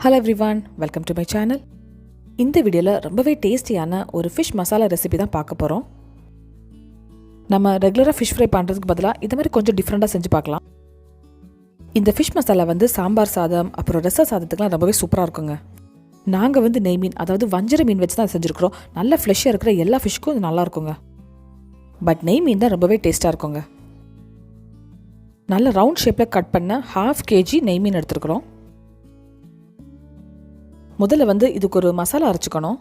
Hello everyone, welcome to my channel. இந்த வீடியோல ரொம்பவே டேஸ்டியான ஒரு ஃபிஷ் மசாலா ரெசிபி தான் பார்க்க போறோம். நம்ம ரெகுலரா ஃபிஷ் ஃப்ரை பண்றதுக்கு பதிலா இந்த மாதிரி கொஞ்சம் டிஃபரண்டா செஞ்சு பார்க்கலாம். இந்த ஃபிஷ் மசாலா சாம்பார் சாதம் அப்புறம் ரச சாதத்துக்குலாம் ரொம்பவே சூப்பரா இருக்குங்க. நாங்க நெய் மீன் அதாவது வஞ்சர மீன் வச்சு தான் செஞ்சிருக்கிறோம். நல்ல ஃப்ரெஷ்ஷா இருக்கிற எல்லா ஃபிஷ்க்கும் இது நல்லா இருக்குங்க. பட் நெய் மீன் தான் ரொம்பவே டேஸ்டா இருக்குங்க. நல்ல ரவுண்ட் ஷேப்ல கட் பண்ண 1/2 kg நெய் மீன் எடுத்துக்கிறோம். முதல்ல இதுக்கு ஒரு மசாலா அரைச்சிக்கணும்.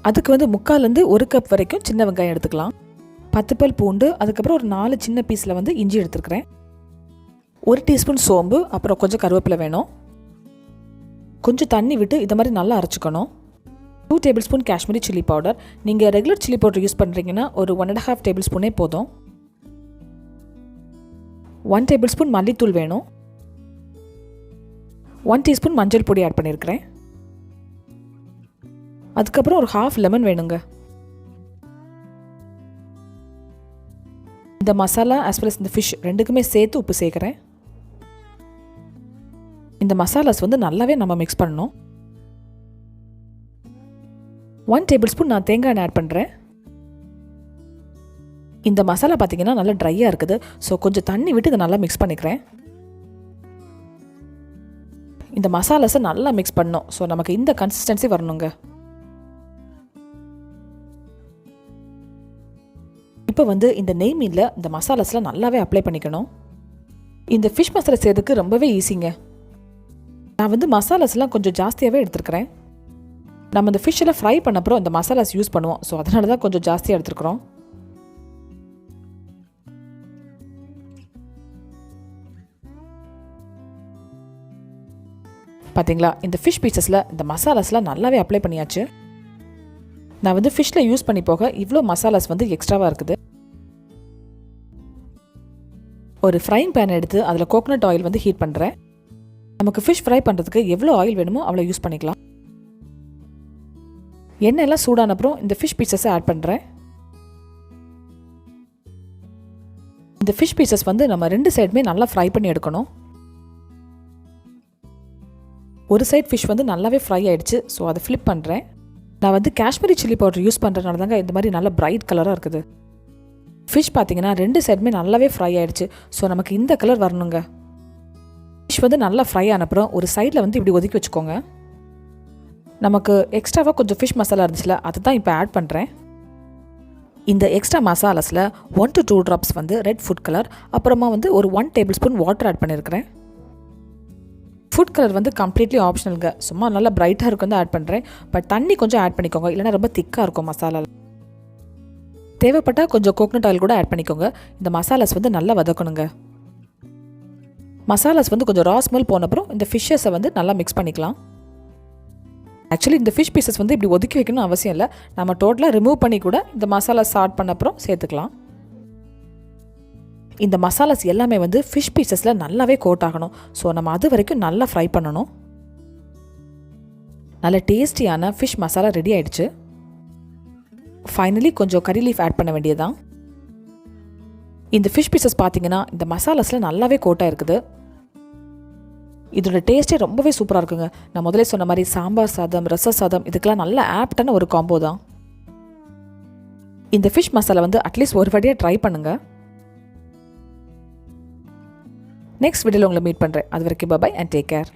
அதுக்கு 3/4 1 கப் வரைக்கும் சின்ன வெங்காயம் எடுத்துக்கலாம். 10 பல் பூண்டு, அதுக்கப்புறம் ஒரு 4 சின்ன பீஸில் இஞ்சி எடுத்துக்கிறேன். 1 டீஸ்பூன் சோம்பு, அப்புறம் கொஞ்சம் கருவேப்பிலை வேணும். கொஞ்சம் தண்ணி விட்டு இதை மாதிரி நல்லா அரைச்சிக்கணும். 2 table spoon Kashmiri chilli powder. நீங்கள் ரெகுலர் சில்லி பவுடர் யூஸ் பண்ணுறீங்கன்னா ஒரு 1.5 டேபிள் ஸ்பூனே போதும். 1 டேபிள் ஸ்பூன் மல்லித்தூள் வேணும். 1 டீஸ்பூன் மஞ்சள் பொடி ஆட் பண்ணியிருக்கிறேன். அதுக்கப்புறம் ஒரு 1/2 லெமன் வேணுங்க. இந்த மசாலா as well as இந்த ஃபிஷ் ரெண்டுக்குமே சேர்த்து உப்பு சேர்க்குறேன். இந்த மசாலாஸ் நல்லாவே நம்ம மிக்ஸ் பண்ணணும். 1 டேபிள் ஸ்பூன் நான் தேங்காய் எண்ணெய் ஆட் பண்ணுறேன். இந்த மசாலா பார்த்தீங்கன்னா நல்லா ட்ரையாக இருக்குது. ஸோ கொஞ்சம் தண்ணி விட்டு இதை நல்லா மிக்ஸ் பண்ணிக்கிறேன். இந்த மசாலாஸை நல்லா மிக்ஸ் பண்ணணும். ஸோ நமக்கு இந்த கன்சிஸ்டன்சி வரணுங்க. இப்போ இந்த நெய் மீனில் இந்த மசாலாஸ்லாம் நல்லாவே அப்ளை பண்ணிக்கணும். இந்த ஃபிஷ் மசாலா செய்யறதுக்கு ரொம்பவே ஈஸிங்க. நான் மசாலாஸ்லாம் கொஞ்சம் ஜாஸ்தியாகவே எடுத்துருக்கிறேன். நம்ம இந்த ஃபிஷ் எல்லாம் ஃப்ரை பண்ண அப்புறம் இந்த மசாலாஸ் யூஸ் பண்ணுவோம். ஸோ அதனால தான் கொஞ்சம் ஜாஸ்தியாக எடுத்துருக்குறோம். பார்த்தீங்களா, இந்த ஃபிஷ் பீசஸில் இந்த மசாலாஸ்லாம் நல்லாவே அப்ளை பண்ணியாச்சு. நான் ஃபிஷ்ஷில் யூஸ் பண்ணி போக இவ்வளோ மசாலாஸ் எக்ஸ்ட்ராவாக இருக்குது. ஒரு ஃப்ரைங் பேன் எடுத்து அதில் கோகோனட் ஆயில் ஹீட் பண்ணுறேன். நமக்கு ஃபிஷ் ஃப்ரை பண்ணுறதுக்கு எவ்வளோ ஆயில் வேணுமோ அவ்வளோ யூஸ் பண்ணிக்கலாம். எண்ணெயெல்லாம் சூடான அப்புறம் இந்த ஃபிஷ் பீசஸை ஆட் பண்ணுறேன். இந்த ஃபிஷ் பீசஸ் நம்ம 2 சைடுமே நல்லா ஃப்ரை பண்ணி எடுக்கணும். ஒரு சைட் ஃபிஷ் நல்லாவே ஃப்ரை ஆகிடுச்சு. ஸோ அதை ஃப்ளிப் பண்ணுறேன். நான் காஷ்மீரி சில்லி பவுடர் யூஸ் பண்ணுறதுனால தாங்க இந்த மாதிரி நல்ல பிரைட் கலராக இருக்குது. ஃபிஷ் பார்த்தீங்கன்னா 2 சைடுமே நல்லாவே ஃப்ரை ஆகிடுச்சு. ஸோ நமக்கு இந்த கலர் வரணுங்க. ஃபிஷ் நல்லா ஃப்ரை ஆனப்புறம் ஒரு சைடில் இப்படி ஒதுக்கி வச்சுக்கோங்க. நமக்கு எக்ஸ்ட்ராவாக கொஞ்சம் ஃபிஷ் மசாலா இருந்துச்சுல, அதை தான் இப்போ ஆட் பண்ணுறேன். இந்த எக்ஸ்ட்ரா மசாலாஸில் 1 to 2 drops red food colour, அப்புறமா ஒரு 1 டேபிள் ஸ்பூன் வாட்டர் ஆட் பண்ணியிருக்கிறேன். ஃபுட் கலர் கம்ப்ளீட்லி ஆப்ஷனலுங்க. சும்மா நல்லா பிரைட்டாக இருக்கும் ஆட் பண்ணுறேன். பட் தண்ணி கொஞ்சம் ஆட் பண்ணிக்கோங்க, இல்லைனா ரொம்ப திக்காக இருக்கும் மசாலா. தேவைப்பட்டால் கொஞ்சம் கோகோனட் ஆயில் கூட ஆட் பண்ணிக்கோங்க. இந்த மசாலாஸ் நல்லா வதக்கணுங்க. மசாலாஸ் கொஞ்சம் ரா ஸ்மெல் போனப்புறம் இந்த ஃபிஷ்ஷஸை நல்லா மிக்ஸ் பண்ணிக்கலாம். ஆக்சுவலி இந்த ஃபிஷ் பீசஸ் இப்படி ஒதுக்கி வைக்கணும்னு அவசியம் இல்லை. நம்ம டோட்டலாக ரிமூவ் பண்ணி கூட இந்த மசாலாஸ் ஆட் பண்ண அப்புறம் சேர்த்துக்கலாம். இந்த மசாலாஸ் எல்லாமே ஃபிஷ் பீசஸில் நல்லாவே கோட் ஆகணும். ஸோ நம்ம அது வரைக்கும் நல்லா ஃப்ரை பண்ணணும். நல்ல டேஸ்டியான ஃபிஷ் மசாலா ரெடி ஆகிடுச்சு. ஃபைனலி கொஞ்சம் கறி லீஃப் ஆட் பண்ண வேண்டியதான். இந்த ஃபிஷ் பீசஸ் பார்த்தீங்கன்னா இந்த மசாலாஸில் நல்லாவே கோட்டாக இருக்குது. இதோட டேஸ்ட்டே ரொம்பவே சூப்பராக இருக்குங்க. நான் முதலே சொன்ன மாதிரி சாம்பார் சாதம், ரச சாதம் இதுக்கெல்லாம் நல்ல ஆப்டான ஒரு காம்போ தான். இந்த ஃபிஷ் மசாலா அட்லீஸ்ட் ஒரு வாட்டியாக ட்ரை பண்ணுங்கள். நெக்ஸ்ட் வீடியோவில் உங்களை மீட் பண்ணுறேன். அது வரைக்கும் பாய் அண்ட் டேக் கேர்.